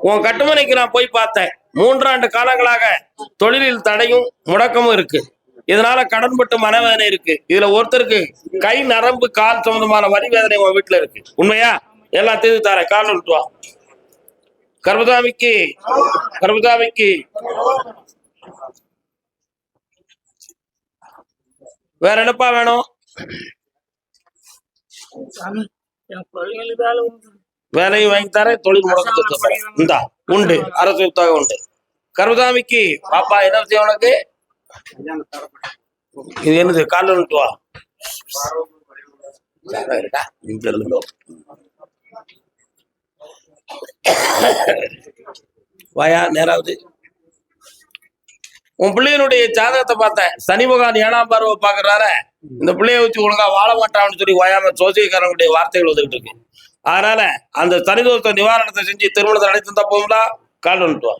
உன் கட்டுமனைக்கு நான் போய் பார்த்தேன். 3 ஆண்டு காலங்களாக தொழிலில் தடையும் முடக்கமும் இருக்கு. இதனால கடன்பட்டு மனவேதனை இருக்கு. இதுல ஒருத்தருக்கு கை நரம்பு கால் சம்பந்தமான வலி வேதனை உன் வீட்டுல இருக்கு. உண்மையா? எல்லாம் தீர்த்து தாரேன். கால் விட்டு வா. கர்மசாமிக்கு கர்மசாமிக்கு வேற என்னப்பா வேணும்? வேலையும் வாங்கி தரேன், தொழில் முடக்கத்தை இந்தா உண்டு, அரசு உத்தாக உண்டு. கருமசாமிக்கு பாப்பா என்ன விஷயம் உனக்கு? இது என்னது? காலில் விட்டு வா. வாயா நேராவது. உன் பிள்ளையனுடைய ஜாதகத்தை பார்த்தேன். சனி பகவான் 7ஆம் பார்வை பாக்குறார. இந்த பிள்ளைய வச்சு ஒழுங்கா வாழ மாட்டான்னு சொல்லி வாயாம சோசியக்காரனுடைய வார்த்தைகள் வந்துகிட்டு இருக்கு. அதனால அந்த சனிதோஷ நிவாரணத்தை செஞ்சு திருமணத்தை நடத்தி தந்தா போகும்லா. கால் வந்துட்டு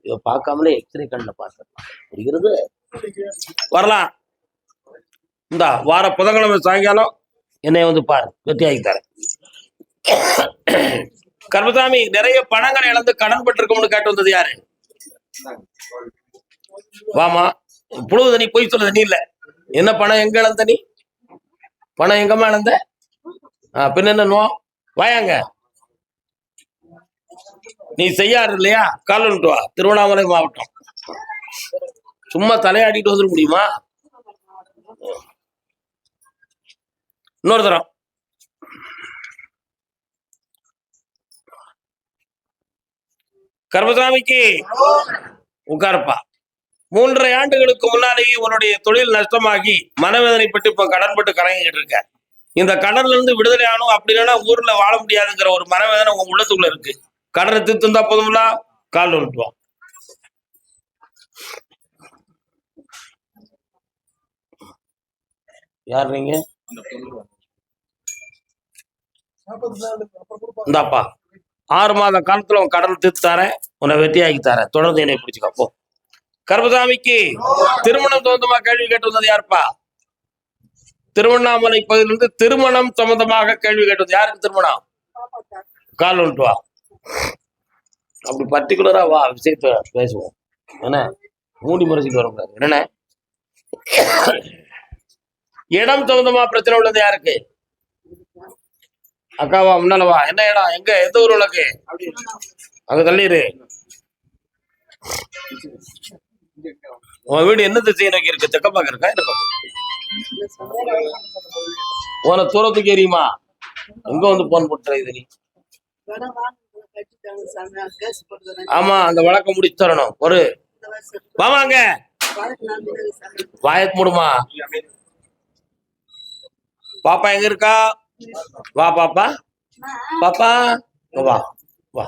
இதை பார்க்காமலே எக்ஸ்ரே கண்ணில் பார்த்துடலாம். புரிகிறது? வரலாம். இந்த வார புதன்கிழமை சாயங்காலம் என்னை வந்து பாரு, வெற்றியாகி தரேன். கர்மசாமி நிறைய பணங்களை இழந்து கடன் பட்டிருக்கோம்னு கேட்டு வந்தது யாரு? வாமா. புழுவு தண்ணி போய் சொல்ல தண்ணி இல்ல. என்ன பணம் எங்க இழந்த? நீ பணம் எங்கம்மா இழந்த? பின்ன என்ன நோ வாயாங்க. நீ செய்யாரு இல்லையா? காலன்ட்டு வா. திருவண்ணாமலை மாவட்டம். சும்மா தலையாடிட்டு வந்துட முடியுமா? இன்னொரு தரம். கர்மசாமிக்கு உட்காரப்பா. 3.5 ஆண்டுகளுக்கு முன்னாலேயே உன்னுடைய தொழில் நஷ்டமாகி மனவேதனைப்பட்டு இப்ப கடன்பட்டு கலங்கிட்டு இருக்க. இந்த கடன்ல இருந்து விடுதலை ஆனும், அப்படி இல்லைன்னா ஊர்ல வாழ முடியாதுங்கிற ஒரு மனவேதனை உங்க உள்ளத்துக்குள்ள இருக்கு. கடனை தீர்த்துந்தா போதும்ல. கால் விட்டுவோம். யார் நீங்க? இந்தாப்பா 6 மாத காலத்துல உன் கடன் தீர்த்து தரேன், உன்னை வெட்டியாக்கி தரேன். தொடர்ந்து என்னை பிடிச்சுக்கோ போ. கர்மசாமிக்கு திருமணம் சம்பந்தமா கேள்வி கேட்டு வந்தது யாருப்பா? திருவண்ணாமலை பகுதியிலிருந்து திருமணம் சம்பந்தமாக கேள்வி கேட்டது யாருக்கு? திருமணம். கால் வந்துட்டு வா. அப்படி பர்டிகுலரா வா, விஷயத்த பேசுவோம். என்ன மூடி மறைச்சிட்டு வரக்கூடாது. என்னென்ன இடம் சம்பந்தமா பிரச்சனை உள்ளது யாருக்கு? அக்காவா? முன்னாலவா. என்ன இடம்? எங்க? எந்த ஊர் உனக்கு? அங்க தள்ளிடு. உன் வீடு என்ன திசையை நோக்கி இருக்கு? தெக்க பாக்க இருக்கா? என்ன உன தூரத்துக்கு எரியுமா? எங்க வந்து போன் போட்டுற இது நீ? ஆமா, அந்த வழக்கம் முடிச்சு தரணும். ஒரு வாங்க வாயத் மூடுமா. பாப்பா எங்க இருக்கா? வா பாப்பா. பாப்பா வா வா.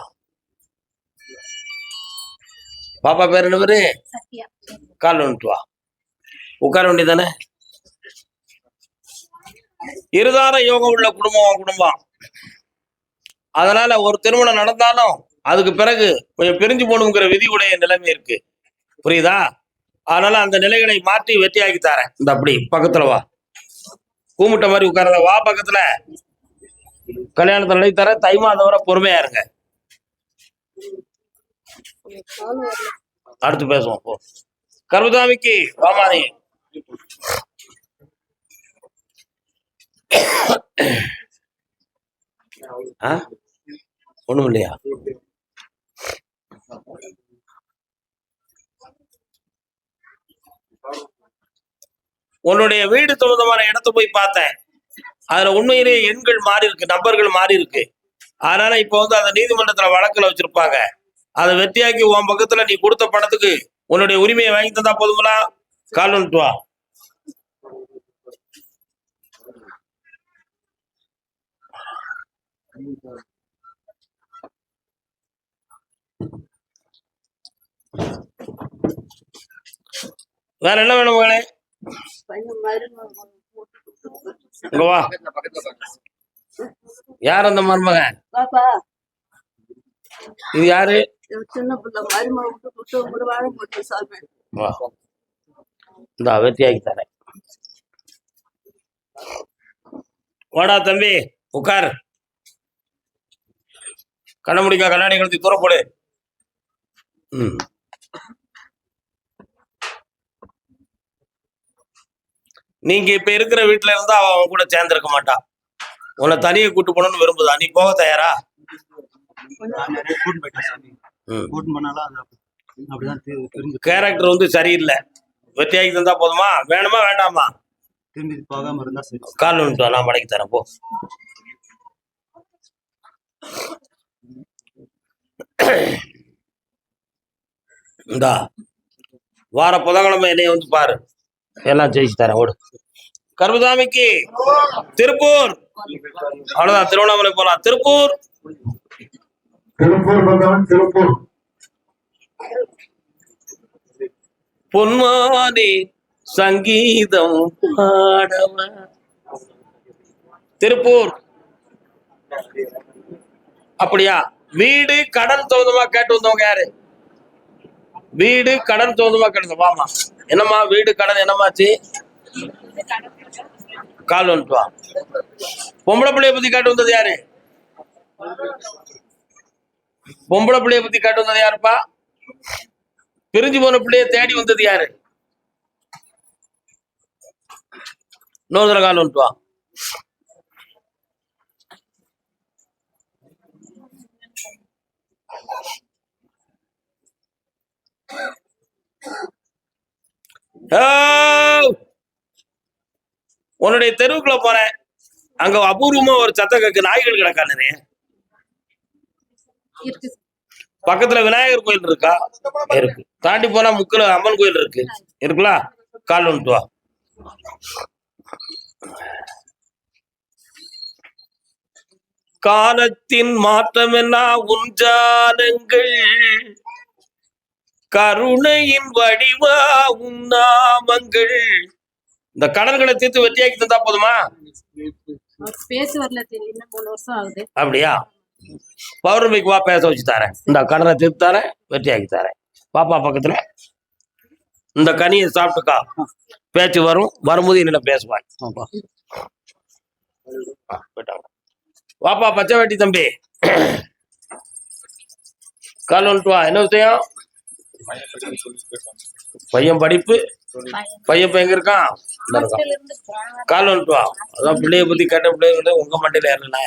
பாப்பா பேர் என்ன பேரு? கால் வந்துட்டு வா. உட்கார வேண்டியதானே. இருதார யோகம் உள்ள குடும்பம். அதனால ஒரு திருமணம் நடந்தாலும் அதுக்கு பிறகு கொஞ்சம் பிரிஞ்சு போகணுங்கிற விதியுடைய நிலைமை இருக்கு. புரியுதா? அதனால அந்த நிலைகளை மாற்றி வெற்றியாக்கி தரேன். இந்த அப்படி பக்கத்துல வா. கூமுட்ட மாதிரி உட்கார்றத வா. பக்கத்துல கல்யாணத்தை நடத்தி தர. தை மாதம் வரை பொறுமையா இருங்க. அடுத்து பேசுவோம் போ. கர்மசாமிக்கு வாமானி. ஒண்ணும் இல்லையா? உன்னுடைய வீடு சம்பந்தமான இடத்த போய் பார்த்தேன். அதுல உண்மையிலேயே எண்கள் மாறி இருக்கு, நம்பர்கள் மாறி இருக்கு. அதனால இப்ப வந்து அந்த நீதிமன்றத்துல வழக்குல வச்சிருப்பாங்க. அதை வெற்றியாக்கி உன் பக்கத்துல நீ கொடுத்த பணத்துக்கு உன்னுடைய உரிமையை வாங்கி தந்தா போதுங்களா. கால் வந்துட்டு வா. வேற என்ன வேணும் மகளே? இங்க வா. யார் அந்த மருமகன்? இது யாரு? இந்த வெற்றியாக்கி தரேன். வாடா தம்பி உட்கார். கண்ண முடிக்கா கண்ணாடி கழுத்தி தூர போடு. நீங்க இப்ப இருக்கிற வீட்டுல இருந்தா அவன் கூட சேர்ந்திருக்க மாட்டான். உன்னை தனியை கூட்டு போகணும்னு விரும்புதா? நீ போக தயாரா? கேரக்டர் வந்து சரியில்லை. வெற்றியாகி தந்தா போதுமா? வேணுமா வேண்டாமா? திரும்பி போகாம இருந்தா சரி. கால் வந்துட்டோம், நான் மடக்கி தரேன் போ. இந்தா வார புதன்கிழமை என்னைய வந்து பாரு, எல்லாம் ஜெயிச்சு தரேன். ஓடு. கருபுசாமிக்கு திருப்பூர். அவ்வளவுதான், திருவண்ணாமலை போலாம். திருப்பூர் திருப்பூர் பொன்மானே சங்கீதம் பாடவ. திருப்பூர். அப்படியா? வீடு கடன் சம்பந்தமா கேட்டு வந்தவங்க யாரு? வீடு கடன் சம்பந்தமா கேட்டு வாமா. என்னம்மா வீடு கடன் என்னமாச்சு? கால் வந்துட்டு வா. பொம்பளை பிள்ளைய பத்தி கேட்டு வந்தது யாரு? பொம்பளை பிள்ளைய பத்தி கேட்டு வந்தது யாருப்பா? பிரிஞ்சு போன பிள்ளைய தேடி வந்தது யாரு? இன்னொரு கால் வந்துட்டு வா. உன்னுடைய தெருவுக்குள்ள போறேன், அங்க அபூர்வமா ஒரு சத்தம் கேக்கு. நாய்கள் கிடக்கா நிறைய. பக்கத்துல விநாயகர் கோயில் இருக்கா? இருக்கு. தாண்டி போனா முக்குல அம்மன் கோயில் இருக்கு. இருக்குங்களா? கால் வந்துட்டு வா. காலத்தின் மாற்றம் என்ன உஞ்சானங்கள், கருணையின் வடிவா உன்னாமங்கள். இந்த கடன்களை தீர்த்து வெற்றியாக்கி தந்தா போதுமா? பேச வரல, தெரியல. 3 வருஷம் ஆகுது. அப்படியா? பௌர்ணமிக்கு வா, பேச வச்சு தரேன். இந்த கடனை தீர்த்து தரேன், வெற்றியாக்கி தரேன். பாப்பா பக்கத்துல இந்த கனியை சாப்பிட்டுக்கா, பேச்சு வரும். வரும்போது என்னிட பேசுவாய். வாப்பா பச்சை வேட்டி தம்பி, கால் வந்துட்டு வா. என்ன விஷயம்? பையன் படிப்பு. பையன் எங்க இருக்கான்? கால் வந்துட்டு வா. அதான் பிள்ளைய பத்தி கேட்ட பிள்ளைய உங்க மண்டையில ஏறல.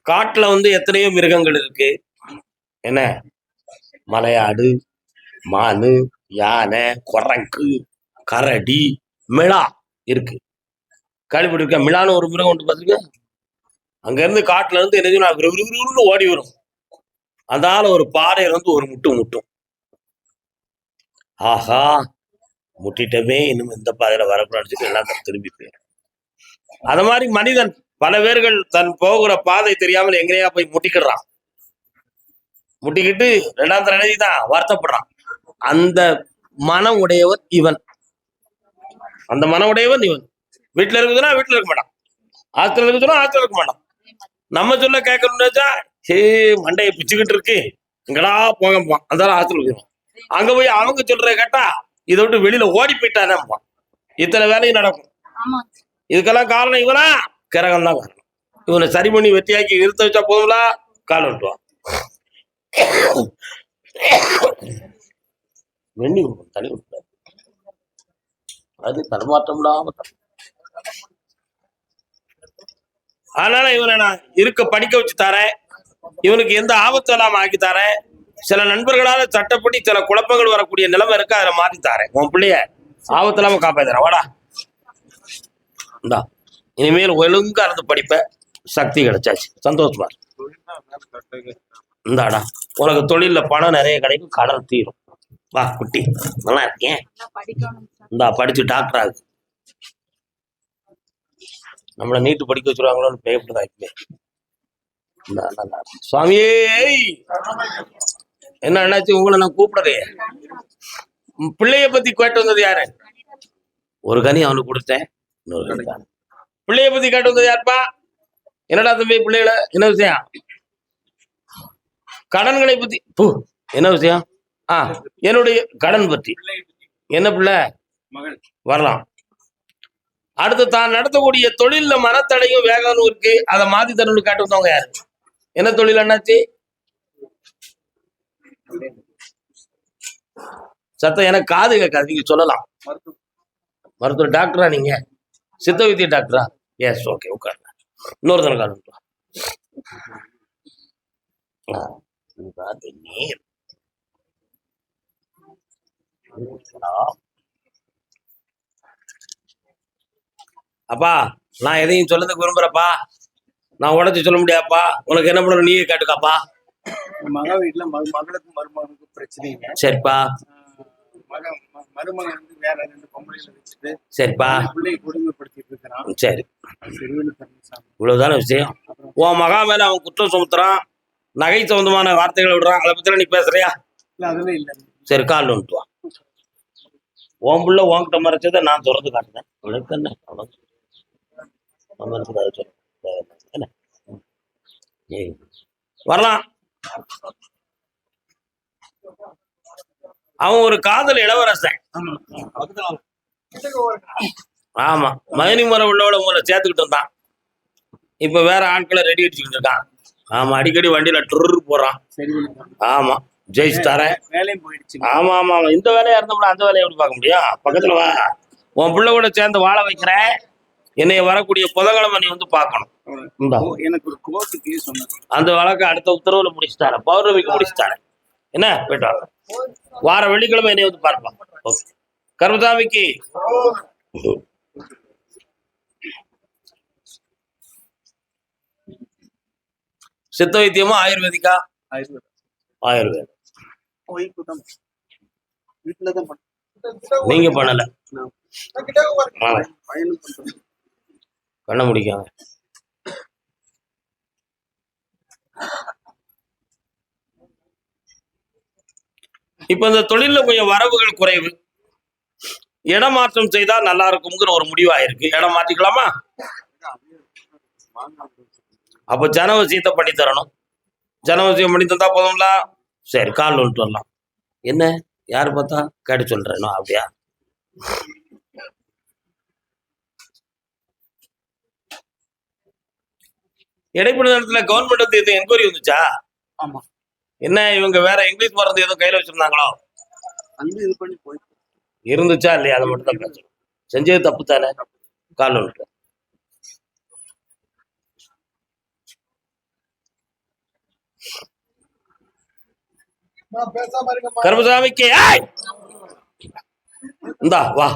காட்டுல வந்து எத்தனையோ மிருகங்கள் இருக்கு. என்ன? மலையாடு, மானு, யானை, குரங்கு, கரடி, மிளா இருக்கு. கேள்விப்பட்டு இருக்க? மிளான்னு ஒரு மிருகம் ஒன்று பார்த்துருக்க? அங்க இருந்து காட்டுல இருந்து என்ன ஓடி வரும். அதனால ஒரு பாறையில இருந்து ஒரு முட்டும். ஆஹா, முட்டிட்டமே, இன்னும் இந்த பாதையில வரப்படான்னு எல்லாம் திரும்பி போயிடும். அது மாதிரி மனிதன் பல பேர்கள் தன் போகிற பாதை தெரியாமல் எங்கேயா போய் முட்டிக்கிடுறான். முட்டிக்கிட்டு 2ஆம் தர எழுதிதான் வருத்தப்படுறான். அந்த மனம் உடையவன் இவன். அந்த மனம் உடையவன் இவன். வீட்டுல இருக்குதுன்னா வீட்டுல இருக்க மாட்டான், ஆத்துல இருக்குதுன்னா ஆத்துல இருக்க மாட்டான். நம்ம சொல்ல கேட்கணும்னாச்சா, சே மண்டையை பிச்சுக்கிட்டு இருக்கு, இங்கடா போக அந்த ஆத்துல இருக்குவான். அங்க போய் அவங்க சொல்ற கேட்டா இதை விட்டு வெளியில ஓடி போயிட்டானே. இத்தனை வேலையும் நடக்கும். இதுக்கெல்லாம் காரணம் இவனா? கிரகம் தான் காரணம். இவனை சரி பண்ணி வெற்றியாக்கி நிறுத்த வச்சா போதும்ல. கால் விட்டுவான். வெண்ணி கொடுக்கும், தனி கொடுக்க. அது தடுமாற்றம் இல்லாம. அதனால இவனை நான் இருக்க படிக்க வச்சு தரேன். இவனுக்கு எந்த ஆபத்து இல்லாம ஆக்கி தரேன். சில நண்பர்களால சட்டப்படி சில குழப்பங்கள் வரக்கூடிய நிலைமை இருக்கு, அதை மாத்தி தரேன். உன் பிள்ளைய ஆபத்து இல்லாம காப்பாத்துறேன். வாடா, இந்தா இனிமேல் ஒழுங்கா இருந்து படிப்ப. சக்தி கிடைச்சாச்சு, சந்தோஷமா. இந்தாடா, உனக்கு தொழில பணம் நிறைய கிடைக்கும், கடன் தீரும். வா குட்டி, நல்லா இருக்கேன். இந்தா படிச்சு டாக்டர் ஆகு. நம்மளை நீட்டு படிக்க வச்சுருவாங்களோன்னு பயப்படுதா? சுவாமியே, என்ன என்னாச்சு? உங்களை நான் கூப்பிடுறேன். பிள்ளைய பத்தி கேட்டு வந்தது யாரு? ஒரு கனி அவனுக்கு கொடுத்தேன். பிள்ளைய பத்தி கேட்டு வந்தது யாருப்பா? என்னடா தம்பி பிள்ளைகள என்ன விஷயம்? கடன்களை பத்தி என்ன விஷயம்? என்னுடைய கடன் பற்றி. என்ன பிள்ளை வரலாம். அடுத்து தான் நடத்தக்கூடிய தொழில்ல மனத்தடையும் வேகமும் இருக்கு, அதை மாத்தி தரணும்னு காட்டு வந்தவங்க யாரு? என்ன தொழில் அண்ணாச்சி? சத்தம் எனக்கு காது கேட்காது, நீங்க சொல்லலாம். மருத்துவர் டாக்டரா நீங்க? சித்த வைத்திய டாக்டரா? எஸ், ஓகே, உட்காருங்க. இன்னொருத்தனை காட்டு. நீர் அப்பா, நான் எதையும் சொல்லதுக்கு விரும்புறப்பா, நான் உடச்சு சொல்ல முடியாப்பா. உனக்கு என்ன பண்ணணும் நீயே கேட்டுக்காப்பா. மக வீட்டுல மகளுக்கும் மருமகனுக்கும் பிரச்சனைங்க. சரிப்பா. மருமகன் வந்து வேற 2 பொம்பளைகளை வச்சுட்டு சரிப்பா பிள்ளையை கொடுமைப்படுத்திட்டு இருக்கிறான். சரி, இவ்வளவுதான விஷயம். உன் மகா மேல அவன் குற்றம் சுமத்துறான், நகை சம்பந்தமான வார்த்தைகளை விடுறான், அதை பத்தி நீ பேசுறியா? அதெல்லாம் இல்ல. சரி, கால் வந்துட்டு வா. உன் புள்ள உன்கிட்ட மறைச்சதை நான் திறந்து காட்டுறேன். உனக்கு என்ன வரலாம். அவன் ஒரு காதல் இளவரசன். ஆமா, மகனி முறை உள்ளோட உங்களை சேர்த்துக்கிட்டு இருந்தான். இப்ப வேற ஆட்களை ரெடி அடிச்சுக்கிட்டு இருக்கான். ஆமா, அடிக்கடி வண்டியில ட்ரு போறான். ஆமா, ஜெயிச்சு தரேன். வேலையும் போயிடுச்சு. ஆமா ஆமா ஆமா, இந்த வேலையா இருந்தோம்னா அந்த வேலையை எப்படி பார்க்க முடியும்? பக்கத்துல வா, உன் பிள்ளை கூட சேர்ந்து வாழ வைக்கிறேன். என்னைய வரக்கூடிய புதன்கிழமை நீ வந்து பார்க்கணும். எனக்கு ஒரு கோர்ட்டு கேஸ் சொன்னது, அந்த வழக்கை அடுத்த உத்தரவுல முடிச்சுட்டாரேன், பௌர்ணமிக்கு முடிச்சுட்டாரேன். என்ன போயிட்டு வாங்க, வார வெள்ளிக்கிழமை என்னைய வந்து பார்ப்பான். ஓகே. கருமசாமிக்கு சித்த வைத்தியமா ஆயுர்வேதிக்கா? ஆயுர்வேதம். நீங்க பண்ணல, பண்ண முடியும். இப்ப இந்த தொழில கொஞ்சம் வரவுகள் குறைவு, இடமாற்றம் செய்தா நல்லா இருக்கும்ங்கிற ஒரு முடிவாயிருக்கு. இடம் மாத்திக்கலாமா? அப்ப ஜனவசியத்தை பண்ணி தரணும். ஜனவசியம் பண்ணி தந்தா போதும்ல. சரி, கால் வந்துட்டு வரலாம். என்ன யாரு பார்த்தா கேட்டு சொல்றேனோ அப்படியா? இடைப்பட்ட நேரத்துல கவர்மெண்ட் வந்து எதுவும் என்கொயரி வந்துச்சா? ஆமா. என்ன இவங்க வேற இங்கிலீஷ் மருந்து எதுவும் கையில வச்சிருந்தாங்களோ? இது பண்ணி போய் இருந்துச்சா இல்லையா அதை மட்டும் தான் பேசணும். செஞ்சது தப்பு தானே. கால் வந்துட்டு கருமசாமிக்கு இந்தா வா,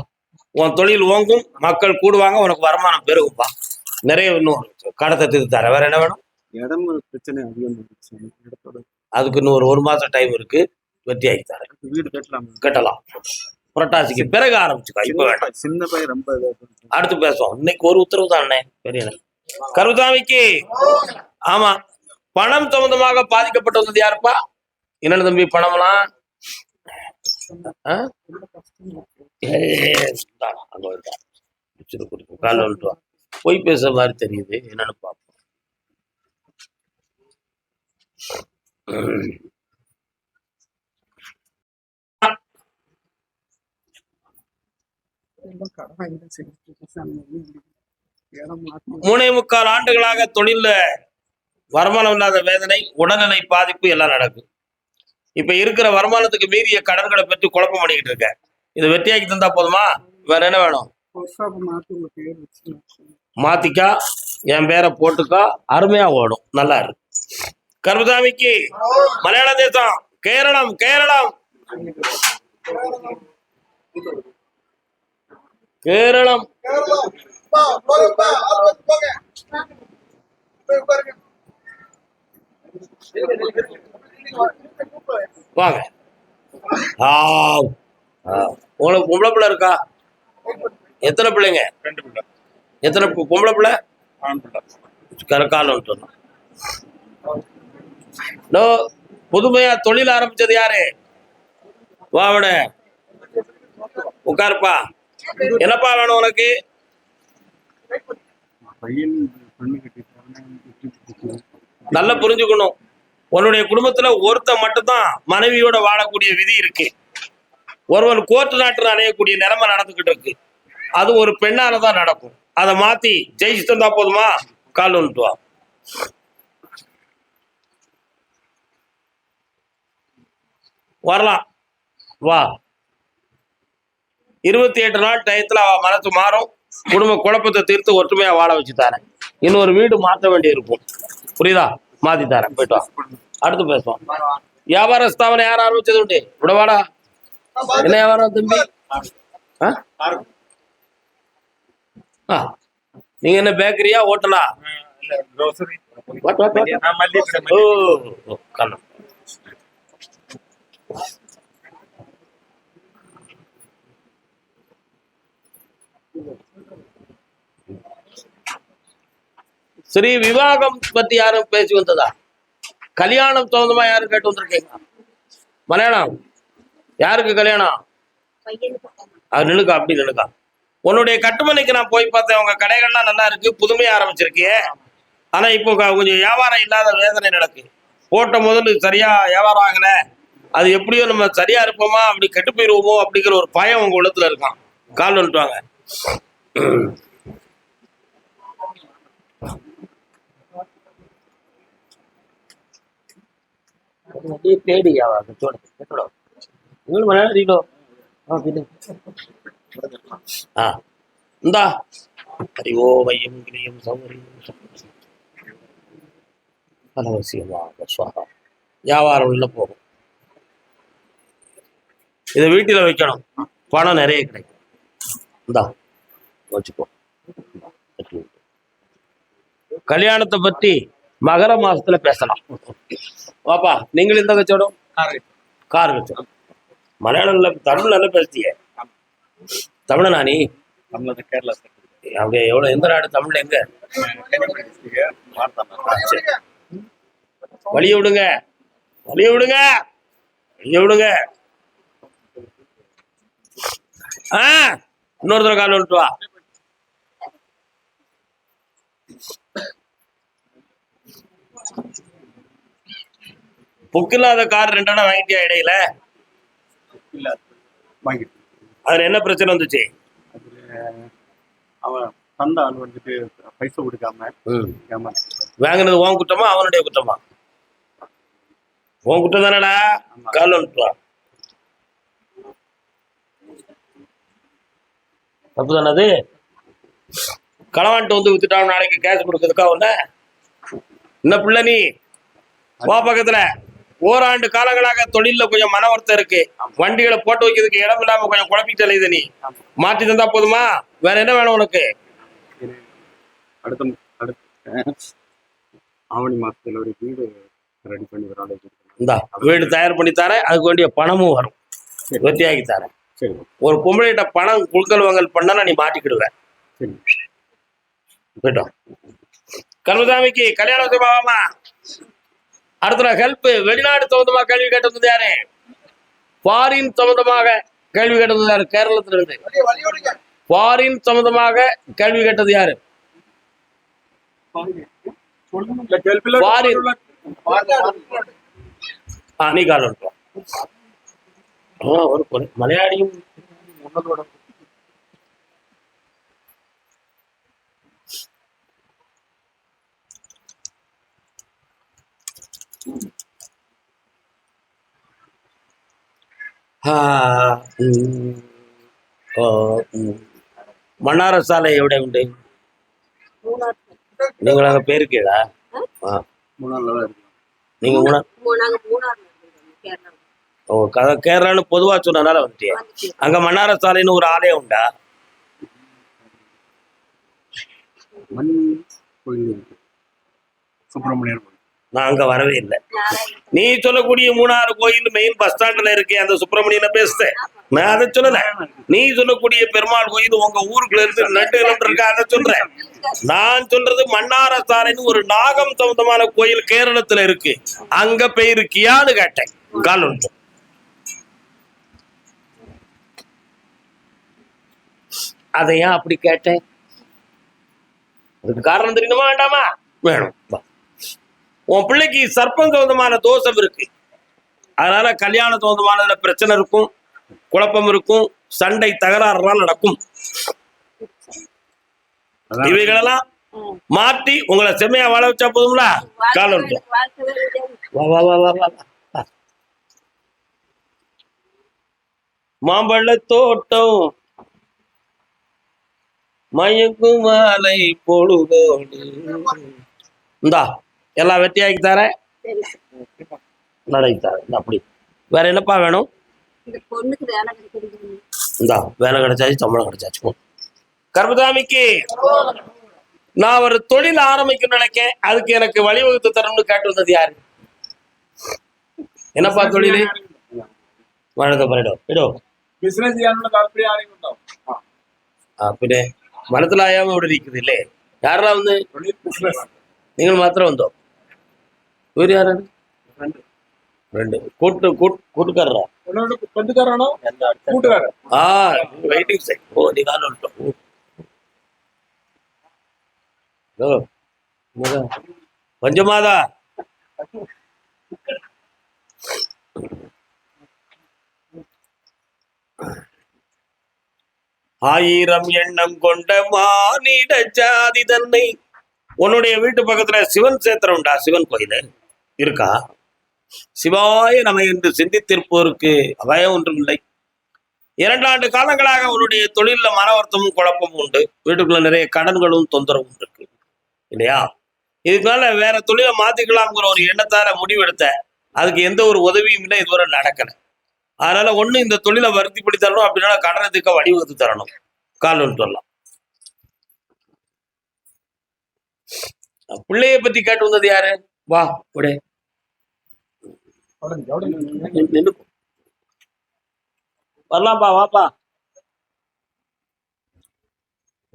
உன் தொழில் ஓங்கும், மக்கள் கூடுவாங்க, உனக்கு வருமானம் பெருகும்பா. நிறைய இன்னும் கடத்தை திருத்தி தர. வேற என்ன வேணும்? இடம் பிரச்சனை அதிகம். அதுக்கு இன்னும் ஒரு மாசம் டைம் இருக்கு, வெற்றி ஆகி தரேன். வீடு கட்டலாம். புரட்டாசிக்கு பிறகு ஆரம்பிச்சுக்கா, இப்ப வேண்டாம். சின்ன பையன் ரொம்ப அடுத்து பேசுவோம். இன்னைக்கு ஒரு உத்தரவு தானே பெரிய. கருமசாமிக்கு ஆமா, பணம் சம்பந்தமாக பாதிக்கப்பட்டு வந்தது யாருப்பா? என்னன்னு தம்பி பணம்லாம்? கால வந்துட்டு போய் பேச மாதிரி தெரியுது, என்னன்னு பாப்போம். மூணே முக்கால் ஆண்டுகளாக தொழில வருமானம் இல்லாத வேதனை, உடல்நிலை பாதிப்பு எல்லாம் நடக்கும். இப்ப இருக்கிற வருமானத்துக்கு மீறிய கடன்களை பற்றி குழப்பம் பண்ணிக்கிட்டு இருக்க. இது வெற்றியாக்கி தந்தா போதுமா? வேற என்ன வேணும்? மாத்திக்கா, என் பேரை போட்டுக்கா, அருமையா ஓடும், நல்லா இருக்கு. கருமசாமிக்கு மலையாள தேசம், கேரளம் கேரளம் கேரளம் வாங்க. உங்களுக்கு பொம்பளை பிள்ளை இருக்கா? எத்தனை பிள்ளைங்க? 2 பிள்ளை. எத்தனை பொம்பளை பிள்ளை? காலம் புதுமையா தொழில் ஆரம்பிச்சது யாரு? வாவட உட்காருப்பா. என்னப்பா வேணும் உனக்கு? பையன் பொண்ணு கட்டிட்டாங்க. நல்லா புரிஞ்சுக்கணும். உன்னுடைய குடும்பத்துல ஒருத்த மட்டும்தான் மனைவியோட வாழக்கூடிய விதி இருக்கு. ஒருவன் கோர்ட்டு நாட்டு அடையக்கூடிய நிலைமை நடந்துகிட்டு இருக்கு. அது ஒரு பெண்ணாலதான் நடக்கும். அதை மாத்தி ஜெயிச்சு தந்தா போதுமா? கால் வந்துட்டு வா. வரலாம் வா. 28 நாள் டயத்துல அவ மனசு மாறும். குடும்ப குழப்பத்தை தீர்த்து ஒற்றுமையா வாழ வச்சு தரேன். இன்னொரு வீடு மாற்ற வேண்டி இருக்கும். புரியுதா? மாத்தி தரேன். போயிட்டு வா. அடுத்து பேசுவோம். வியாபார ஸ்தாபனம் யார் ஆரம்பிச்சது உண்டு? விடவாடா. என்ன வியாபாரம் தம்பி? நீங்க என்ன பேக்கரியா ஹோட்டலா? சரி, விவாகம் பத்தி யாரும் பேசி வந்ததா? கல்யாணம் சம்பந்தமா யாரும் கேட்டு வந்திருக்கீங்க? மலையாளம் யாருக்கு கல்யாணம்? அது நிலுக்கா, அப்படி நிலுக்கா. உன்னுடைய கட்டுமனைக்கு நான் போய் பார்த்தேன். உங்க கடைகள்லாம் நல்லா இருக்கு, புதுமையா ஆரம்பிச்சிருக்கியே. ஆனா இப்போ கொஞ்சம் வியாபாரம் இல்லாத வேதனை நடக்கு. போட்ட முதல்ல சரியா வியாபாரம் ஆகல. அது எப்படியோ நம்ம சரியா இருப்போமா, அப்படி கெட்டு போயிருவோமோ அப்படிங்கிற ஒரு பயம் உங்க உள்ளத்துல இருக்கான். கால் வந்துட்டுவாங்க. தேடி இந்தா அறிவோ மையம் கிளியம் சௌகரியம் பலவசியமாக வியாபாரம் உள்ள போகும். இதை வீட்டில வைக்கணும். பணம் நிறைய கிடைக்கும். இந்தா வச்சுக்கோ. கல்யாணத்தை பத்தி மகர மாசத்துல பேசலாம். வாப்பா, நீங்கள் இந்த கச்சோடம் கார் கச்சோடம். மலையாளம்ல தமிழ் நல்லா பேசிய தமிழனா நீ? கேரளா அப்படியே எவ்வளவு? எந்த நாடு? தமிழ்ல எங்க? வழிய விடுங்க, வழிய விடுங்க, வழிய விடுங்க. இன்னொருத்தர கால் விட்டு வா. புக் இல்லாத கார் 2 அண்ணா வாங்கிட்டியா இடையில? இல்ல வாங்கிட்டு. அதுல என்ன பிரச்சனை வந்துச்சு? அவன் தந்த ஆள் வந்துட்டு பைசா கொடுக்காம வாங்கினது உன் குற்றமா அவனுடைய குற்றமா? உன் குற்றம் தானடா. கால் வந்துட்டு வா. தப்பு தானது. களவான்ட்டு வந்து வித்துட்டா நாளைக்கு கேஷ் கொடுக்கறதுக்கா ஒண்ண? என்ன பிள்ளை நீ வா பக்கத்துல. ஓராண்டு காலங்களாக தொழில கொஞ்சம் மன வருத்தம் இருக்கு. வண்டிகளை போட்டு வைக்கிறதுக்கு இடம் இல்லாம கொஞ்சம் குழப்பிட்டு அலையுது. நீ மாற்றி தந்தா போதுமா? வேற என்ன வேணும் உனக்கு? ஆவணி மாசத்துல ஒரு வீடு ரெடி பண்ணி வர. இந்தா வீடு தயார் பண்ணி தரேன். அதுக்கு வேண்டிய பணமும் வரும். வெற்றியாக்கி தரேன். ஒரு பொம்பளைகிட்ட பணம் குழுக்கல் வாங்கல் பண்ணா நீ மாட்டிக்கிடுவேன். போயிட்டோம். கருமசாமிக்கு கல்யாணம் செய்வாமா? அடுத்த ஹெல்ப். வெளிநாடு சம்பந்தமாக கேள்வி கேட்டது யாரு? ஃபாரின் சம்பந்தமாக கேள்வி கேட்டது யாரு? கேரளத்துல இருந்து ஃபாரின் சம்பந்தமாக கேள்வி கேட்டது யாரு? நீ கால் ஒரு மலையாளியும் உன்னதோட மன்னார சாலை எവിടെ உண்டு? நீங்கள் அங்க பேருக்கீடா? நீங்க கேரளான்னு பொதுவா சொன்னனால வந்துட்டியா? அங்க மன்னார சாலைன்னு ஒரு ஆலயம் உண்டா? சுப்பிரமணியர். நான் அங்க வரவே இல்லை. நீ சொல்லக்கூடிய மூணாறு கோயில் மெயின் பஸ் ஸ்டாண்ட்ல இருக்கே அந்த சுப்பிரமணியனை பேசுறேன். நான் அதை சொல்லல. நீ சொல்லக்கூடிய பெருமாள் கோயில் உங்க ஊருக்குள்ள இருந்து 2 கிலோமீட்டர் இருக்கா, அதை சொல்றேன். நான் சொல்றது மன்னார சாலைன்னு ஒரு நாகம் சம்பந்தமான கோயில் கேரளத்துல இருக்கு. அங்க போயிருக்கியான்னு கேட்டேன். கால் ஒன்று. அதை ஏன் அப்படி கேட்டேன்? அதுக்கு காரணம் தெரியுமா வேண்டாமா? வேணும். உன் பிள்ளைக்கு சர்ப்பம் சம்பந்தமான தோஷம் இருக்கு. அதனால கல்யாண சம்பந்தமானதுல பிரச்சனை இருக்கும், குழப்பம் இருக்கும், சண்டை தகராறுலாம் நடக்கும். இவைகளெல்லாம் மாற்றி உங்களை செம்மையா வாழ வச்சா போதும்ல. காலம் வா வா வா வா வா. மாம்பழ தோட்டம் மயங்கு மாலை பொழுதோடு. இந்தா எல்லாம் வெட்டியாக்கி தரேன், நடக்கி தரேன். அப்படி வேற என்னப்பா வேணும்? இந்தா வேலை கிடைச்சாச்சு, சம்பளம் கிடைச்சாச்சு. போ. கர்மசாமிக்கு நான் ஒரு தொழில் ஆரம்பிக்கணும்னு நினைக்கேன், அதுக்கு எனக்கு வழிவகுத்து தரணும்னு கேட்டு வந்தது யாரு? என்னப்பா தொழில்? வணக்கம் பரிடம் ബിസിനസ് ചെയ്യാനുള്ള താല്പര്യം ആരെങ്കിലും ഉണ്ടോ? പിന്നെ മനസ്സിലായാമ ഇവിടെ ഇരിക്കുന്നില്ലേ? யாரெல்லாம் வந்து? ബിസിനസ് നിങ്ങൾ മാത്രം വന്നോ? ഇവര് ആരാണ്? രണ്ട് കൂട്ടുകാരനാ? ബന്ധുക്കാരാണോ കൂട്ടുകാരൻ? ആ വെയിറ്റിംഗ് സൈഡ്. ഓ നീ കാലം ഉണ്ടോ? பஞ்சமாதா ஆயிரம் எண்ணம் கொண்ட மானிட ஜாதி தன்னை. உன்னுடைய வீட்டு பக்கத்துல சிவன் சேத்திரம் உண்டா? சிவன் கோயில் இருக்கா? சிவாய நம என்று சிந்தித்திருப்போருக்கு அபயம் ஒன்றும் இல்லை. 2 ஆண்டு காலங்களாக உன்னுடைய தொழில மன வருத்தமும் குழப்பமும் உண்டு. வீட்டுக்குள்ள நிறைய கடன்களும் தொந்தரவும் இருக்கு இல்லையா? இதுக்குனால வேற தொழிலை மாத்திக்கலாம்ங்கிற ஒரு எண்ணத்தால முடிவெடுத்த, அதுக்கு எந்த ஒரு உதவியும் இல்லை, இதுவரை நடக்கல. அதனால ஒண்ணு இந்த தொழிலை வருத்திப்படி தரணும், அப்படின்னா கடனத்துக்கு வழிவகுத்து தரணும். கால் ஒன்று வரலாம். பிள்ளைய பத்தி கேட்டு வந்தது யாரு? வா உடே வரலாம்ப்பா, வாப்பா.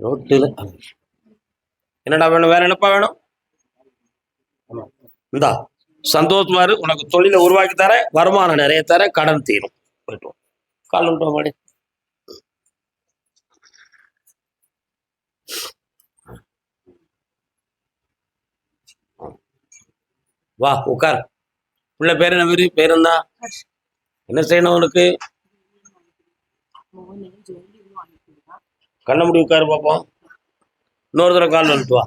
ரோட்டுல என்னடா வேணும்? வேற என்னப்பா வேணும்? இந்தா சந்தோஷமா இரு, உனக்கு தொழிலை உருவாக்கி தர, வருமானம் நிறைய தர, கடன் தீரும். போயிட்டு கால் ஒன்று மாடி. வா உட்கார். பிள்ளை பேர் என்ன? பேர் என்ன? என்ன செய்யணும் உனக்கு? கண்ண முடி உட்காரு பாப்போம். இன்னொரு தடவை கால் வந்துட்டு வா.